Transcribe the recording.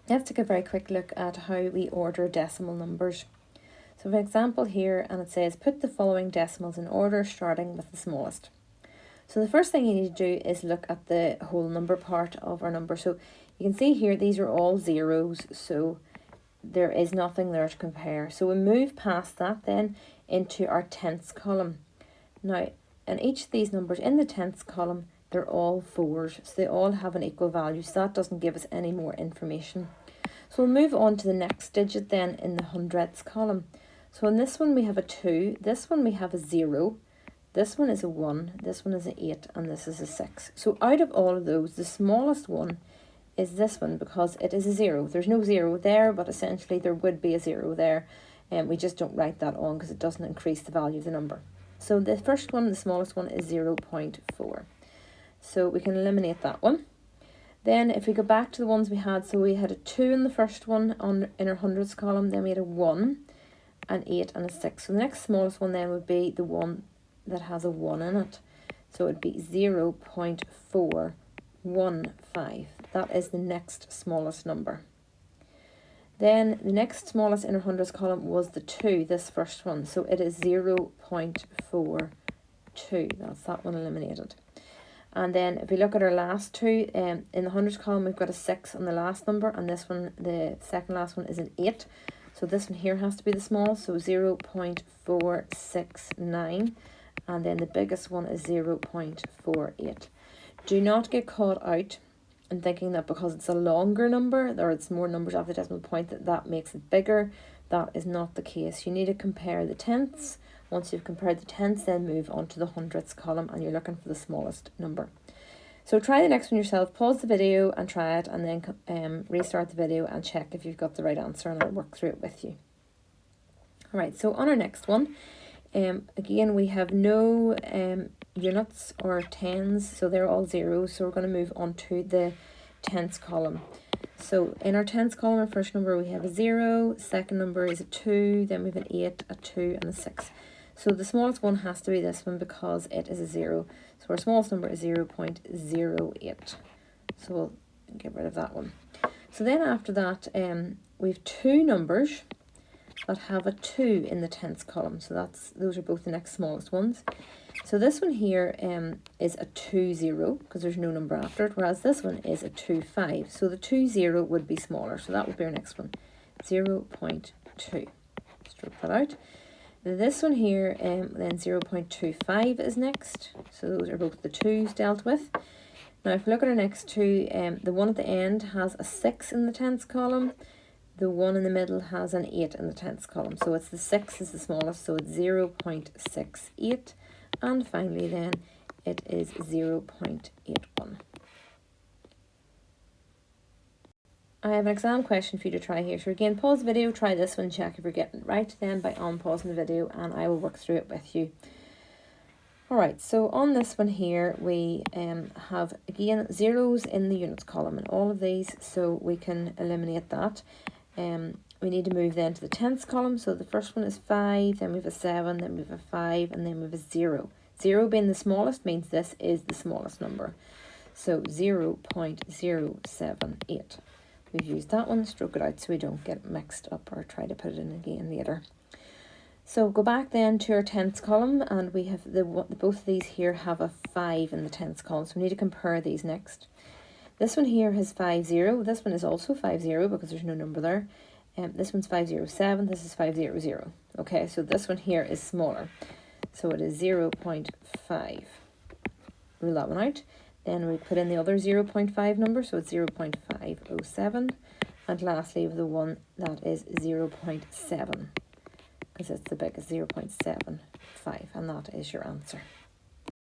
Let's take a very quick look at how we order decimal numbers. So for example here, and it says put the following decimals in order starting with the smallest. So the first thing you need to do is look at the whole number part of our number. So you can see here these are all zeros, so there is nothing there to compare. So we move past that then into our tenths column. Now in each of these numbers in the tenths column, they're all fours, so they all have an equal value, so that doesn't give us any more information. So we'll move on to the next digit then in the hundredths column. So in this one we have a 2, this one we have a 0, this one is a 1, this one is an 8, and this is a 6. So out of all of those, the smallest one is this one because it is a 0. There's no 0 there, but essentially there would be a 0 there, and we just don't write that on because it doesn't increase the value of the number. So the first one, the smallest one, is 0.4. So we can eliminate that one. Then if we go back to the ones we had, so we had a 2 in the first one in our hundredths column, then we had a 1, an 8 and a 6. So the next smallest one then would be the one that has a 1 in it. So it would be 0.415. That is the next smallest number. Then the next smallest in our hundredths column was the 2, this first one. So it is 0.42. That's that one eliminated. And then if we look at our last two, in the hundredths column we've got a 6 on the last number, and this one, the second last one, is an 8. So this one here has to be the small, so 0.469, and then the biggest one is 0.48. Do not get caught out in thinking that because it's a longer number, or it's more numbers after the decimal point, that makes it bigger. That is not the case. You need to compare the tenths. Once you've compared the tenths, then move on to the hundredths column, and you're looking for the smallest number. So try the next one yourself, pause the video and try it, and then restart the video and check if you've got the right answer, and I'll work through it with you. Alright, so on our next one, again we have no units or tens, so they're all zeros, so we're going to move on to the tenths column. So in our tenths column, our first number we have a 0, second number is a 2, then we have an 8, a 2 and a 6. So the smallest one has to be this one because it is a 0. So our smallest number is 0.08. So we'll get rid of that one. So then after that, we have two numbers that have a 2 in the tenths column. So those are both the next smallest ones. So this one here is a 20 because there's no number after it, whereas this one is a 25. So the 20 would be smaller. So that would be our next one, 0.2. Stroke that out. This one here, then 0.25 is next. So those are both the 2's dealt with. Now if we look at our next two, the one at the end has a 6 in the tenths column. The one in the middle has an 8 in the tenths column. So it's the 6 is the smallest, so it's 0.68. And finally then, it is 0.81. I have an exam question for you to try here. So again, pause the video, try this one, check if you're getting it right then by unpausing the video, and I will work through it with you. Alright, so on this one here, we have, again, zeros in the units column in all of these, so we can eliminate that. We need to move then to the tenths column. So the first one is 5, then we have a 7, then we have a 5, and then we have a 0. 0 being the smallest means this is the smallest number. So 0.078. We've used that one, stroke it out so we don't get mixed up or try to put it in again later. So go back then to our tenths column, and we have both of these here have a 5 in the tenths column, so we need to compare these next. This one here has 50, this one is also 50 because there's no number there. This one's 507, this is 500. Okay, so this one here is smaller. So it is 0.5. Rule that one out. Then we put in the other 0.5 number, so it's 0.507. And lastly, the one that is 0.7, because it's the biggest, 0.75, and that is your answer.